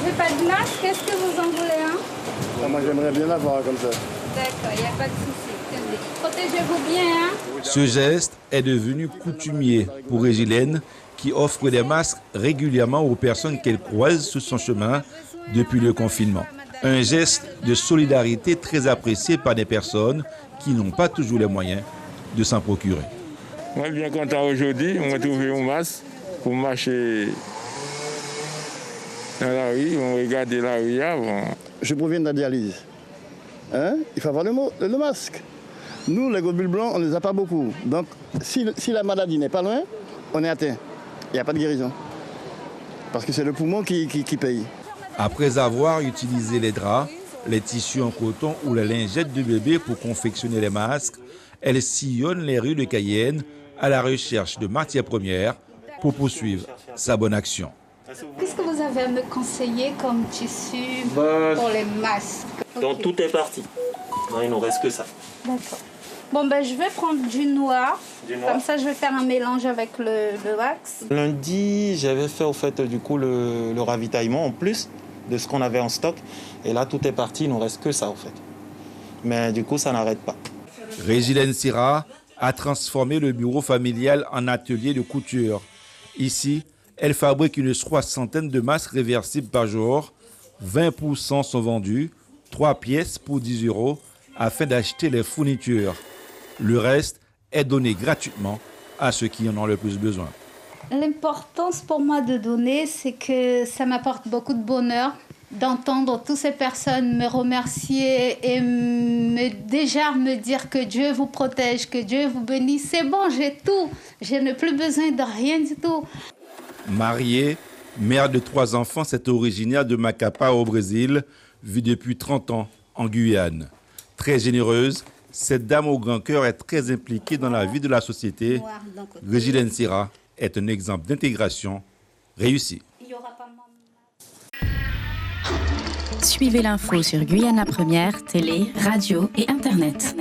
n'avez pas de masque, est-ce que vous en voulez un? Moi, j'aimerais bien l'avoir comme ça. D'accord, il n'y a pas de souci. Tenez. Protégez-vous bien, hein? Ce geste est devenu coutumier pour Régilène, qui offre des masques régulièrement aux personnes qu'elle croise sur son chemin depuis le confinement. Un geste de solidarité très apprécié par des personnes qui n'ont pas toujours les moyens de s'en procurer. Moi, je suis bien content aujourd'hui. On m'a trouvé un masque pour marcher dans la rue. On regarde la rue avant. Je proviens de la dialyse. Il faut avoir le masque. Nous, les globules blancs, on ne les a pas beaucoup. Donc, si la maladie n'est pas loin, on est atteint. Il n'y a pas de guérison. Parce que c'est le poumon qui paye. Après avoir utilisé les draps, les tissus en coton ou les lingettes de bébé pour confectionner les masques, elle sillonne les rues de Cayenne à la recherche de matières premières pour poursuivre sa bonne action. Qu'est-ce que vous avez à me conseiller comme tissu pour les masques? Donc tout est parti. Non, il ne nous reste que ça. D'accord. Bon, je vais prendre du noir. Comme ça, je vais faire un mélange avec le wax. Lundi, j'avais fait au fait du coup le ravitaillement en plus de ce qu'on avait en stock. Et là, tout est parti, il ne nous reste que ça, en fait. Mais du coup, ça n'arrête pas. Régilène Sira a transformé le bureau familial en atelier de couture. Ici, elle fabrique une 60aine de masques réversibles par jour. 20% sont vendus, 3 pièces pour 10 € afin d'acheter les fournitures. Le reste est donné gratuitement à ceux qui en ont le plus besoin. L'importance pour moi de donner, c'est que ça m'apporte beaucoup de bonheur d'entendre toutes ces personnes me remercier et me dire que Dieu vous protège, que Dieu vous bénisse. C'est bon, j'ai tout. Je n'ai plus besoin de rien du tout. Mariée, mère de 3 enfants, c'est originaire de Macapá au Brésil, vit depuis 30 ans en Guyane. Très généreuse, cette dame au grand cœur est très impliquée dans la vie de la société. Régilène Sira est un exemple d'intégration réussie. Suivez l'info sur Guyana Première, télé, radio et Internet.